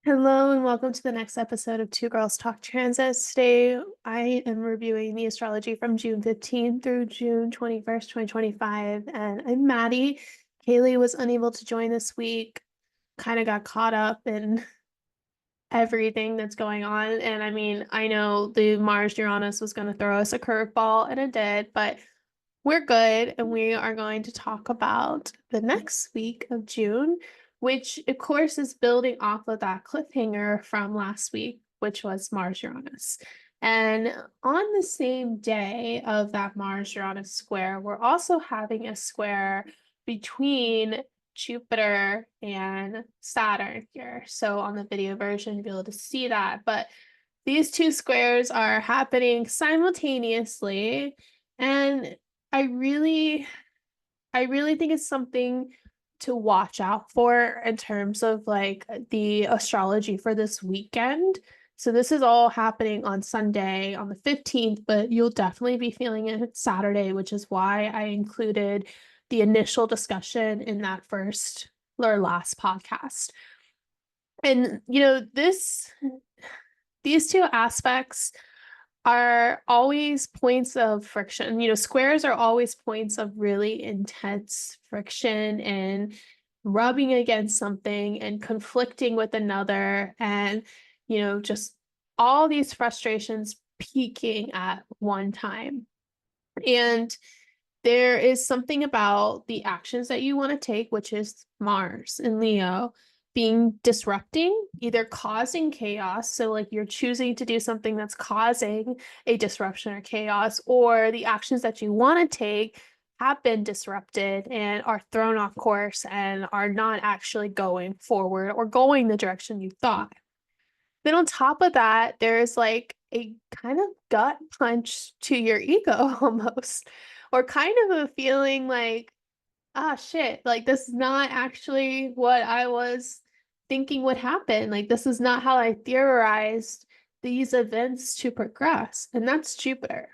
Hello and welcome to the next episode of Two Girls Talk Transits. Today, I am reviewing the astrology from June 15th through June 21st, 2025. And I'm Maddie. Kaleigh was unable to join this week, kind of got caught up in everything that's going on. And I mean, I know the Mars Uranus was going to throw us a curveball, and it did, but we're good. And we are going to talk about the next week of June, which of course is building off of that cliffhanger from last week, which was Mars Uranus. And on the same day of that Mars Uranus square, we're also having a square between Jupiter and Saturn here. So on the video version, you'll be able to see that. But these two squares are happening simultaneously. And I really think it's something to watch out for in terms of like the astrology for this weekend. So this is all happening on Sunday on the 15th, but you'll definitely be feeling it Saturday, which is why I included the initial discussion in that first or last podcast. And these two aspects are always points of friction. Squares are always points of really intense friction and rubbing against something and conflicting with another, and just all these frustrations peaking at one time. And there is something about the actions that you want to take, which is Mars in Leo, being disrupting, either causing chaos. So, like, you're choosing to do something that's causing a disruption or chaos, or the actions that you want to take have been disrupted and are thrown off course and are not actually going forward or going the direction you thought. Then, on top of that, there's like a kind of gut punch to your ego almost, or kind of a feeling like, ah, shit, like this is not actually what I was thinking would happen. Like, this is not how I theorized these events to progress. And that's Jupiter.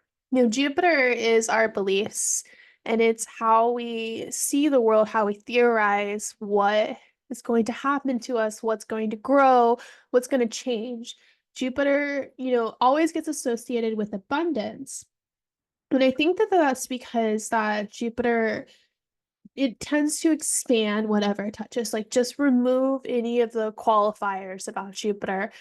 Jupiter is our beliefs, and it's how we see the world, how we theorize what is going to happen to us, what's going to grow, what's going to change. Jupiter, always gets associated with abundance. And I think that that's because that Jupiter, it tends to expand whatever it touches. Like, just remove any of the qualifiers about Jupiter.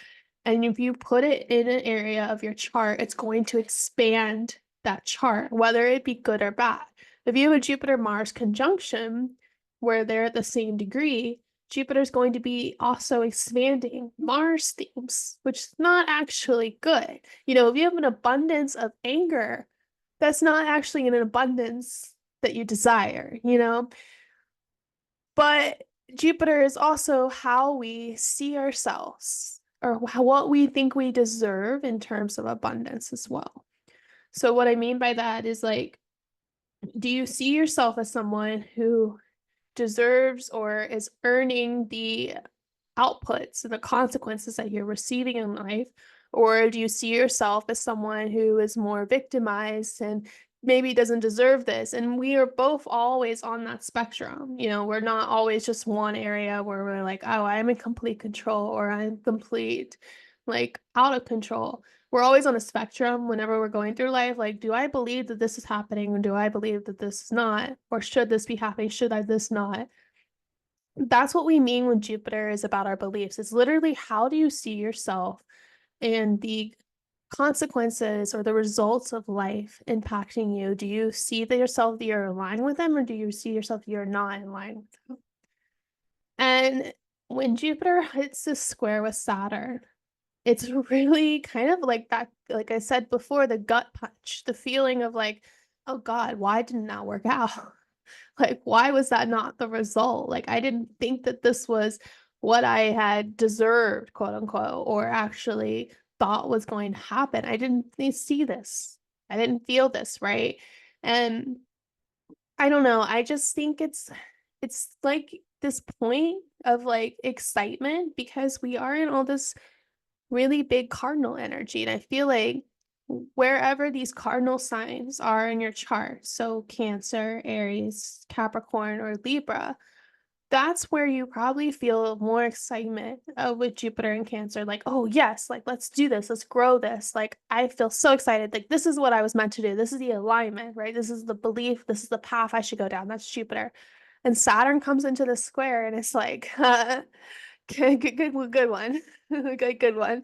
And if you put it in an area of your chart, it's going to expand that chart, whether it be good or bad. If you have a Jupiter-Mars conjunction where they're at the same degree, Jupiter's going to be also expanding Mars themes, which is not actually good. If you have an abundance of anger, that's not actually an abundance that you desire. But Jupiter is also how we see ourselves, or what we think we deserve in terms of abundance as well. So what I mean by that is, like, do you see yourself as someone who deserves or is earning the outputs and the consequences that you're receiving in life? Or do you see yourself as someone who is more victimized and maybe doesn't deserve this? And we are both always on that spectrum. We're not always just one area where we're like, oh, I'm in complete control, or I'm complete, like, out of control. We're always on a spectrum whenever we're going through life. Like, do I believe that this is happening, or do I believe that this is not? Or should this be happening? Should I this not? That's what we mean when Jupiter is about our beliefs. It's literally, how do you see yourself and the consequences or the results of life impacting you? Do you see that yourself that you're aligned with them, or do you see yourself that you're not in line with them? And when Jupiter hits this square with Saturn, it's really kind of like that, like I said before, the gut punch, the feeling of like, oh God, why didn't that work out? Like, why was that not the result? Like, I didn't think that this was what I had deserved, quote unquote, or actually thought was going to happen. I didn't see this. I didn't feel this, right? And I don't know. I just think it's like this point of like excitement, because we are in all this really big cardinal energy. And I feel like wherever these cardinal signs are in your chart, so Cancer, Aries, Capricorn, or Libra, that's where you probably feel more excitement with Jupiter and Cancer. Like, oh, yes, like, let's do this. Let's grow this. Like, I feel so excited. Like, this is what I was meant to do. This is the alignment, right? This is the belief. This is the path I should go down. That's Jupiter. And Saturn comes into the square and it's like, good one. Good one.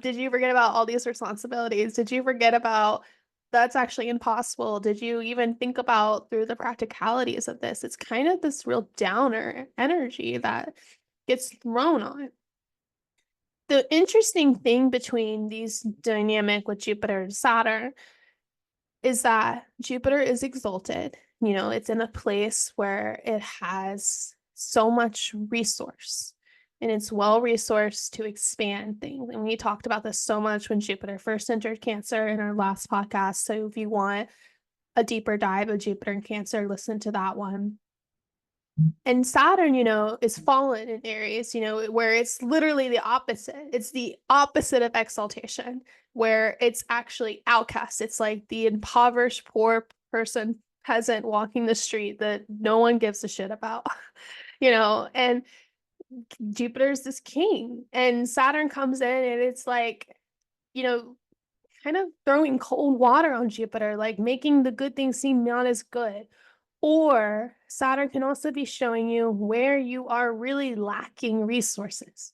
Did you forget about all these responsibilities? Did you forget about that's actually impossible? Did you even think about through the practicalities of this? It's kind of this real downer energy that gets thrown on. The interesting thing between these dynamic with Jupiter and Saturn is that Jupiter is exalted. You know, it's in a place where it has so much resource and it's well resourced to expand things. And we talked about this so much when Jupiter first entered Cancer in our last podcast. So if you want a deeper dive of Jupiter and Cancer, listen to that one. And Saturn, you know, is fallen in Aries, you know, where it's literally the opposite. It's the opposite of exaltation, where it's actually outcast. It's like the impoverished, poor person, peasant walking the street that no one gives a shit about, you know, and Jupiter's this king, and Saturn comes in and it's like, you know, kind of throwing cold water on Jupiter, like making the good things seem not as good. Or Saturn can also be showing you where you are really lacking resources.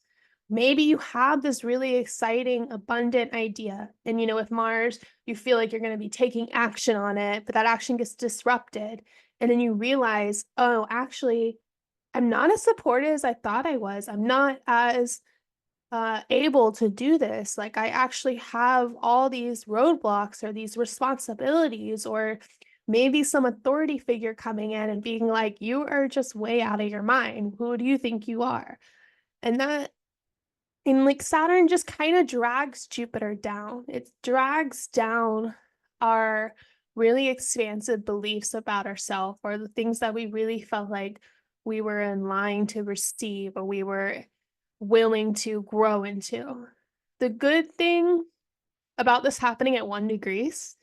Maybe you have this really exciting, abundant idea. And, you know, with Mars, you feel like you're going to be taking action on it, but that action gets disrupted. And then you realize, oh, actually, I'm not as supportive as I thought I was. I'm not as able to do this. Like, I actually have all these roadblocks or these responsibilities, or maybe some authority figure coming in and being like, you are just way out of your mind. Who do you think you are? And that, and like Saturn just kind of drags Jupiter down. It drags down our really expansive beliefs about ourselves, or the things that we really felt like we were in line to receive or we were willing to grow into. The good thing about this happening at 1 degrees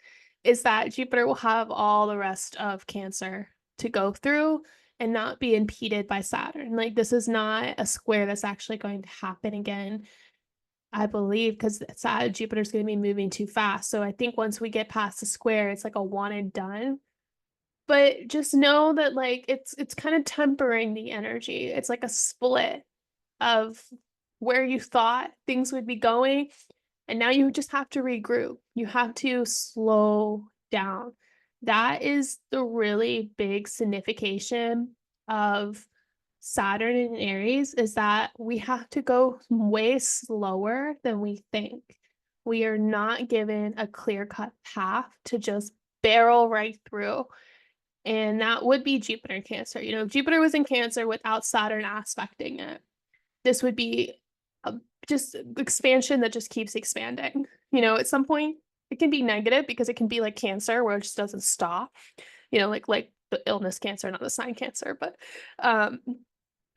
is that Jupiter will have all the rest of Cancer to go through and not be impeded by Saturn. Like, this is not a square that's actually going to happen again, I believe, because Jupiter's going to be moving too fast. So I think once we get past the square, it's like a one and done. But just know that like it's kind of tempering the energy. It's like a split of where you thought things would be going, and now you just have to regroup. You have to slow down. That is the really big signification of Saturn in Aries, is that we have to go way slower than we think. We are not given a clear-cut path to just barrel right through. And that would be Jupiter Cancer. You know, if Jupiter was in Cancer without Saturn aspecting it, this would be a just expansion that just keeps expanding. You know, at some point it can be negative because it can be like Cancer where it just doesn't stop. You know, like the illness Cancer, not the sign Cancer, but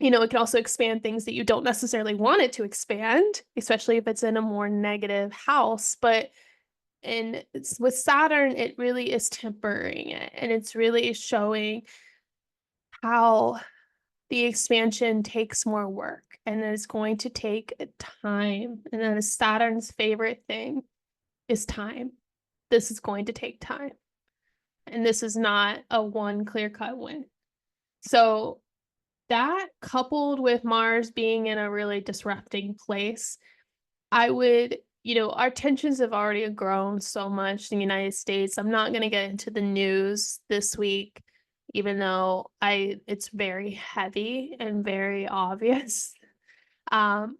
you know, it can also expand things that you don't necessarily want it to expand, especially if it's in a more negative house. But with Saturn, it really is tempering it, and it's really showing how the expansion takes more work, and it's going to take time. And then Saturn's favorite thing is time. This is going to take time. And this is not a one clear-cut win. So that, coupled with Mars being in a really disrupting place, I would, you know, our tensions have already grown so much in the United States. I'm not going to get into the news this week, even though it's very heavy and very obvious. Um,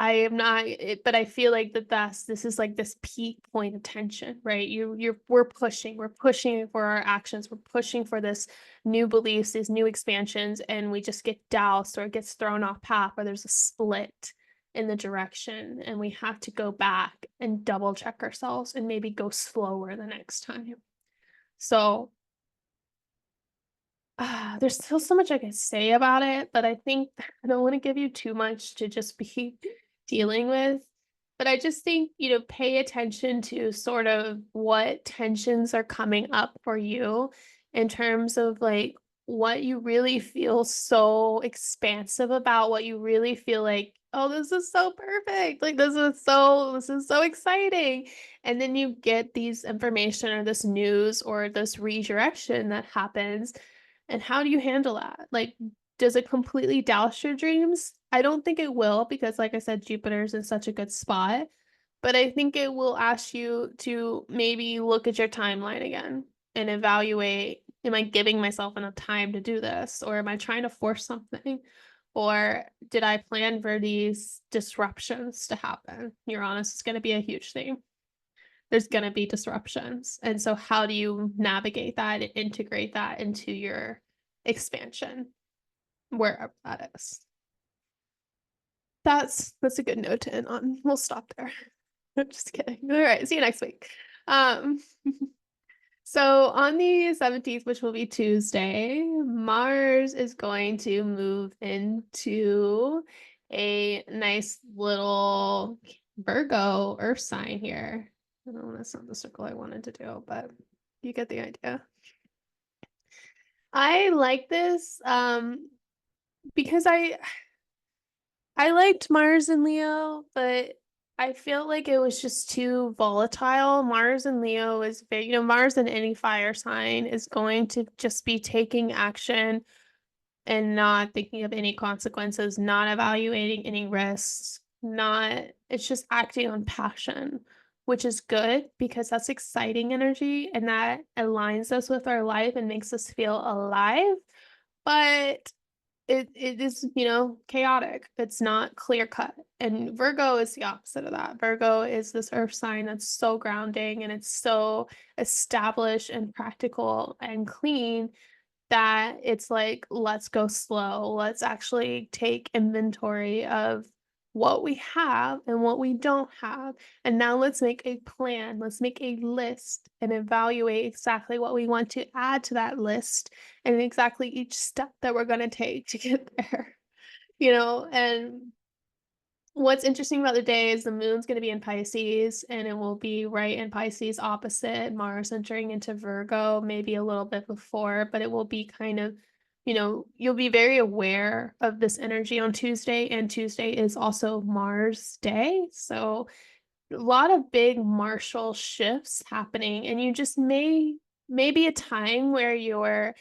I am not, but I feel like this is like this peak point of tension, right? We're pushing for our actions, we're pushing for this new beliefs, these new expansions, and we just get doused, or it gets thrown off path, or there's a split in the direction, and we have to go back and double check ourselves and maybe go slower the next time. So there's still so much I can say about it, but I think I don't want to give you too much to just be dealing with. But I just think, you know, pay attention to sort of what tensions are coming up for you in terms of like what you really feel so expansive about, what you really feel like, oh, this is so perfect. Like this is so exciting. And then you get these information or this news or this redirection that happens. And how do you handle that? Like, does it completely douse your dreams? I don't think it will, because like I said, Jupiter's in such a good spot. But I think it will ask you to maybe look at your timeline again and evaluate, am I giving myself enough time to do this? Or am I trying to force something? Or did I plan for these disruptions to happen? Uranus is going to be a huge thing. There's going to be disruptions. And so how do you navigate that and integrate that into your expansion, wherever that is? That's a good note to end on. We'll stop there. I'm just kidding. All right, see you next week. Um, so on the 17th, which will be Tuesday, Mars is going to move into a nice little Virgo Earth sign here. I don't know, that's not the circle I wanted to do, but you get the idea. I like this because I liked Mars and Leo, but I feel like it was just too volatile. Mars and Leo is very, Mars in any fire sign is going to just be taking action and not thinking of any consequences, not evaluating any risks, it's just acting on passion, which is good because that's exciting energy and that aligns us with our life and makes us feel alive. But it is, chaotic. It's not clear cut. And Virgo is the opposite of that. Virgo is this earth sign that's so grounding and it's so established and practical and clean that it's like, let's go slow. Let's actually take inventory of what we have and what we don't have. And now let's make a plan. Let's make a list and evaluate exactly what we want to add to that list and exactly each step that we're going to take to get there. And what's interesting about the day is the moon's going to be in Pisces and it will be right in Pisces opposite Mars entering into Virgo, maybe a little bit before, but it will be kind of, you'll be very aware of this energy on Tuesday, and Tuesday is also Mars day. So a lot of big martial shifts happening, and you just maybe a time where you're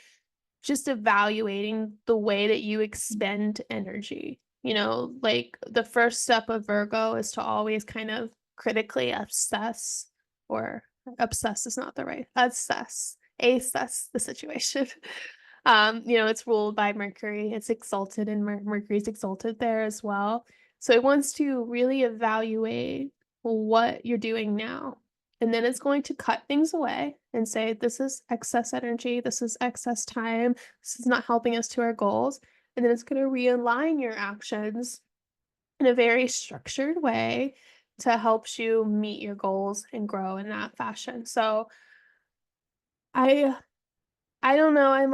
just evaluating the way that you expend energy. Like the first step of Virgo is to always kind of critically assess, or obsess is not the right, assess the situation. It's ruled by Mercury. It's exalted, and Mercury's exalted there as well. So it wants to really evaluate what you're doing now. And then it's going to cut things away and say, this is excess energy, this is excess time, this is not helping us to our goals. And then it's going to realign your actions in a very structured way to help you meet your goals and grow in that fashion. So I don't know, I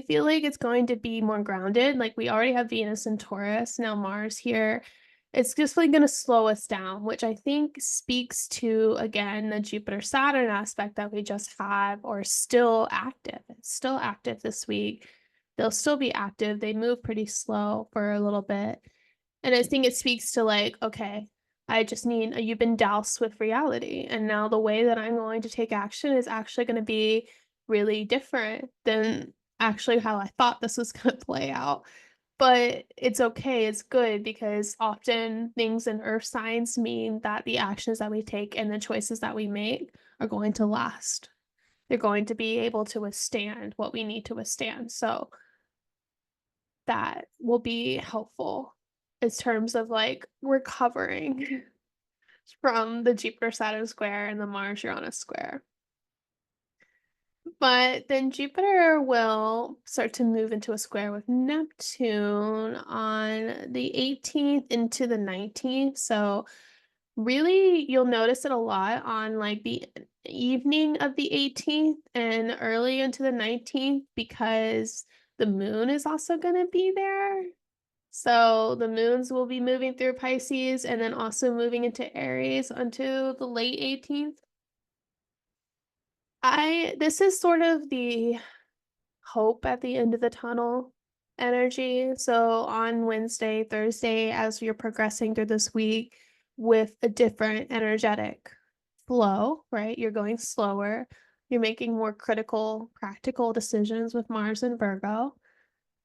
feel like it's going to be more grounded. Like we already have Venus and Taurus, now Mars here. It's just like going to slow us down, which I think speaks to, again, the Jupiter Saturn aspect that we just have, or still active. It's still active this week. They'll still be active. They move pretty slow for a little bit. And I think it speaks to like, okay, you've been doused with reality. And now the way that I'm going to take action is actually going to be really different than actually how I thought this was going to play out. But it's okay, it's good, because often things in earth signs mean that the actions that we take and the choices that we make are going to last. They're going to be able to withstand what we need to withstand. So that will be helpful in terms of like recovering from the Jupiter Saturn square and the Mars Uranus square. But then Jupiter will start to move into a square with Neptune on the 18th into the 19th. So really, you'll notice it a lot on like the evening of the 18th and early into the 19th, because the moon is also going to be there. So the moons will be moving through Pisces and then also moving into Aries until the late 18th. This is sort of the hope at the end of the tunnel energy. So on Wednesday, Thursday, as you're progressing through this week with a different energetic flow, right? You're going slower. You're making more critical, practical decisions with Mars and Virgo.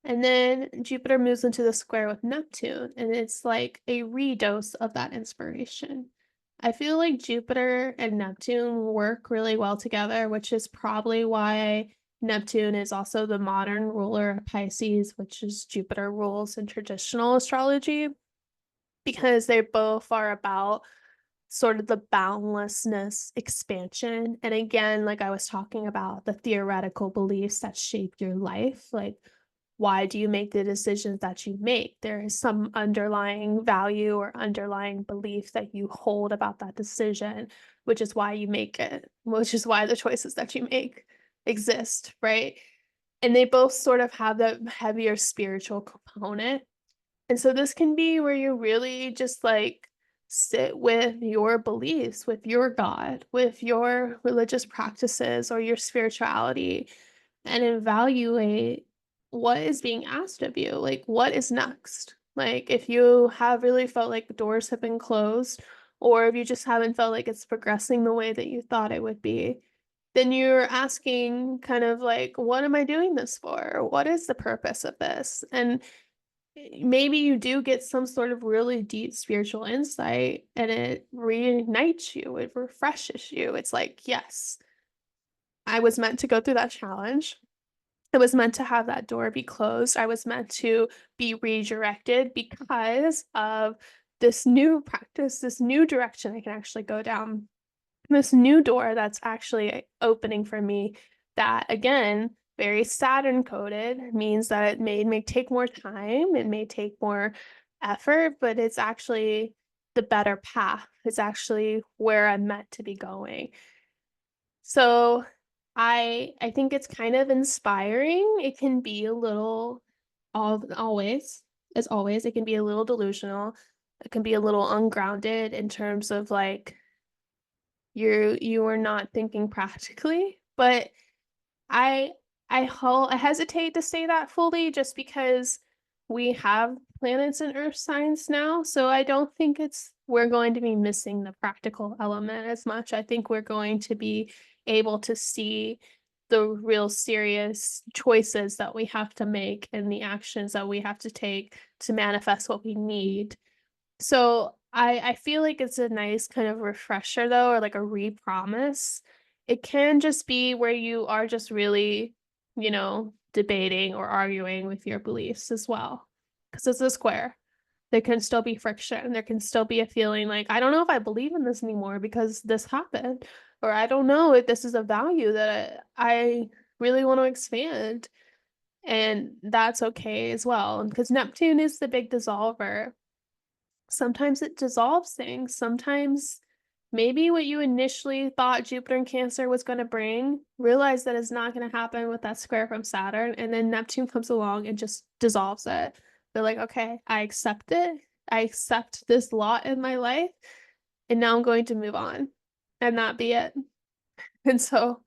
And then Jupiter moves into the square with Neptune, and it's like a redose of that inspiration. I feel like Jupiter and Neptune work really well together, which is probably why Neptune is also the modern ruler of Pisces, which is Jupiter rules in traditional astrology, because they both are about sort of the boundlessness expansion. And again, like I was talking about, the theoretical beliefs that shape your life, like why do you make the decisions that you make? There is some underlying value or underlying belief that you hold about that decision, which is why you make it, which is why the choices that you make exist, right? And they both sort of have the heavier spiritual component. And so this can be where you really just like sit with your beliefs, with your God, with your religious practices or your spirituality, and evaluate what is being asked of you. Like, what is next? Like, if you have really felt like the doors have been closed, or if you just haven't felt like it's progressing the way that you thought it would be, then you're asking kind of like, what am I doing this for? What is the purpose of this? And maybe you do get some sort of really deep spiritual insight and it reignites you, it refreshes you. It's like, yes, I was meant to go through that challenge. I was meant to have that door be closed. I was meant to be redirected because of this new practice, this new direction I can actually go down, this new door that's actually opening for me. That again, very Saturn coded, means that it may take more time, it may take more effort, but it's actually the better path. It's actually where I'm meant to be going. So I think it's kind of inspiring. It can be a little always, as always, it can be a little delusional. It can be a little ungrounded in terms of like you are not thinking practically, but I I hesitate to say that fully just because we have planets and earth signs now, so I don't think it's we're going to be missing the practical element as much. I think we're going to be able to see the real serious choices that we have to make and the actions that we have to take to manifest what we need. So I feel like it's a nice kind of refresher though, or like a re-promise. It can just be where you are just really, debating or arguing with your beliefs as well. Because it's a square. There can still be friction. There can still be a feeling like, I don't know if I believe in this anymore because this happened. Or I don't know if this is a value that I really want to expand. And that's okay as well. Because Neptune is the big dissolver. Sometimes it dissolves things. Sometimes maybe what you initially thought Jupiter and Cancer was going to bring, realize that it's not going to happen with that square from Saturn. And then Neptune comes along and just dissolves it. They're like, okay, I accept it. I accept this lot in my life. And now I'm going to move on and not be it. And so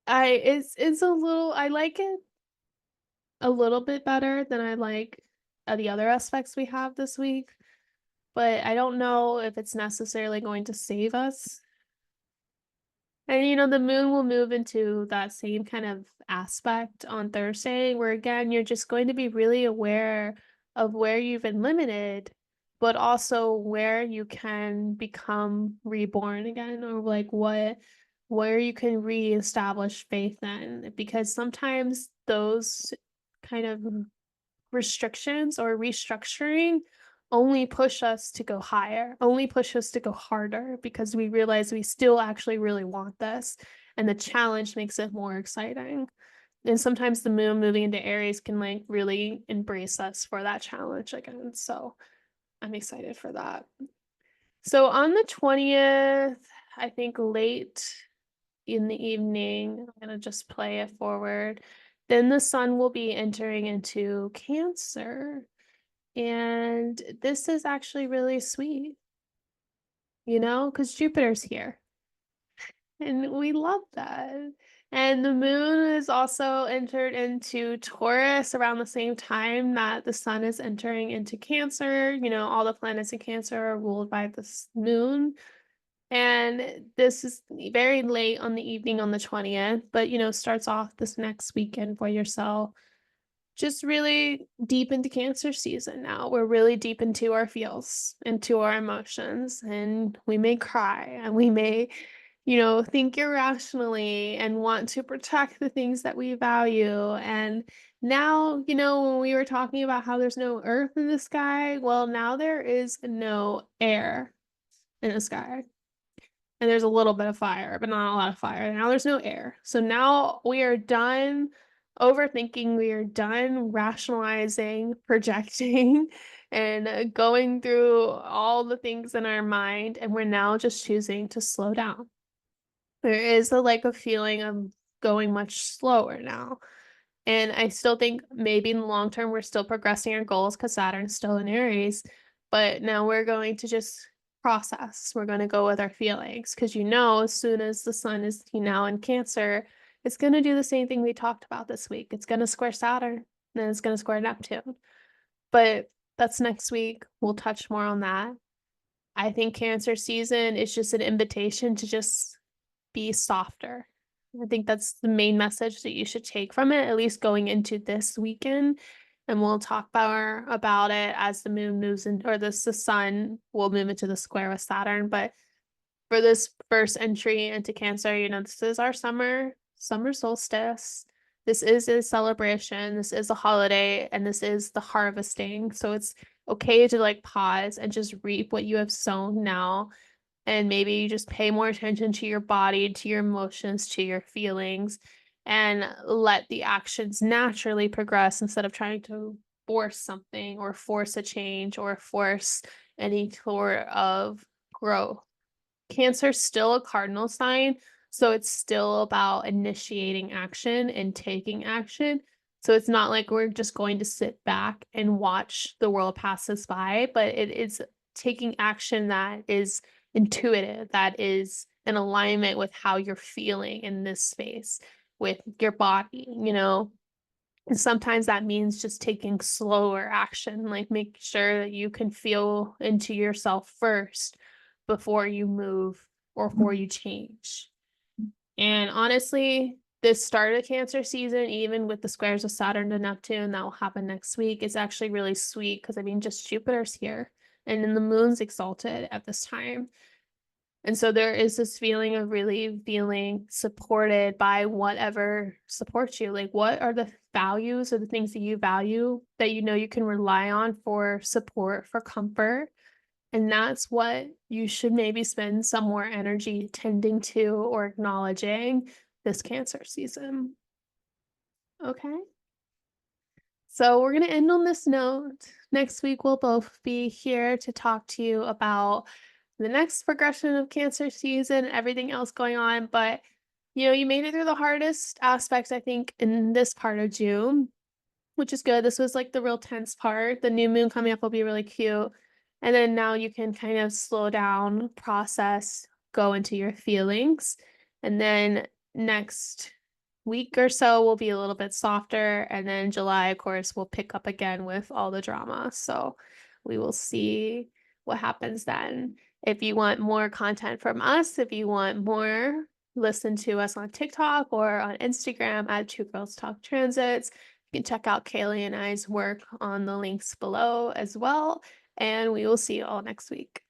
it's a little, I like it a little bit better than I like the other aspects we have this week, but I don't know if it's necessarily going to save us. And the moon will move into that same kind of aspect on Thursday, where again, you're just going to be really aware of where you've been limited, but also where you can become reborn again, or like where you can reestablish faith in. Because sometimes those kind of restrictions or restructuring only push us to go higher, only push us to go harder because we realize we still actually really want this. And the challenge makes it more exciting. And sometimes the moon moving into Aries can like really embrace us for that challenge again. So I'm excited for that. So on the 20th, I think late in the evening, I'm going to just play it forward. Then the sun will be entering into Cancer. And this is actually really sweet, because Jupiter's here. And we love that. And the moon is also entered into Taurus around the same time that the sun is entering into Cancer. All the planets in Cancer are ruled by this moon. And this is very late on the evening on the 20th, but starts off this next weekend for yourself. Just really deep into Cancer season now. We're really deep into our feels, into our emotions, and we may cry and we may, think irrationally and want to protect the things that we value. And now, when we were talking about how there's no earth in the sky, well, now there is no air in the sky. And there's a little bit of fire, but not a lot of fire. Now there's no air. So now we are done overthinking, we are done rationalizing, projecting, and going through all the things in our mind, and we're now just choosing to slow down. There is a feeling of going much slower now. And I still think maybe in the long term, we're still progressing our goals because Saturn's still in Aries. But now we're going to just process. We're going to go with our feelings because as soon as the sun is now in Cancer, it's going to do the same thing we talked about this week. It's going to square Saturn, and then it's going to square Neptune. But that's next week. We'll touch more on that. I think Cancer season is just an invitation to just be softer. I think that's the main message that you should take from it, at least going into this weekend. And we'll talk about it as the moon moves in, or the sun will move into the square with Saturn. But for this first entry into Cancer, this is our summer solstice. This is a celebration. This is a holiday, and this is the harvesting. So it's okay to pause and just reap what you have sown now. And maybe you just pay more attention to your body, to your emotions, to your feelings, and let the actions naturally progress instead of trying to force something or force a change or force any sort of growth. Cancer's still a cardinal sign, so it's still about initiating action and taking action. So it's not like we're just going to sit back and watch the world pass us by, but it is taking action that is intuitive, that is in alignment with how you're feeling in this space with your body. And sometimes that means just taking slower action, like make sure that you can feel into yourself first before you move or before you change. And honestly, this start of Cancer season, even with the squares of Saturn to Neptune that will happen next week, is actually really sweet because just Jupiter's here and then the moon's exalted at this time. And so there is this feeling of really feeling supported by whatever supports you. What are the values or the things that you value that you can rely on for support, for comfort? And that's what you should maybe spend some more energy tending to or acknowledging this Cancer season. Okay. So we're going to end on this note. Next week, we'll both be here to talk to you about the next progression of Cancer season, everything else going on. But, you made it through the hardest aspect, I think, in this part of June, which is good. This was the real tense part. The new moon coming up will be really cute. And then now you can kind of slow down, process, go into your feelings. And then next week or so will be a little bit softer. And then July, of course, will pick up again with all the drama. So we will see what happens then. If you want more content from us, if you want more, listen to us on TikTok or on Instagram at Two Girls Talk Transits. You can check out Kaleigh and I's work on the links below as well. And we will see you all next week.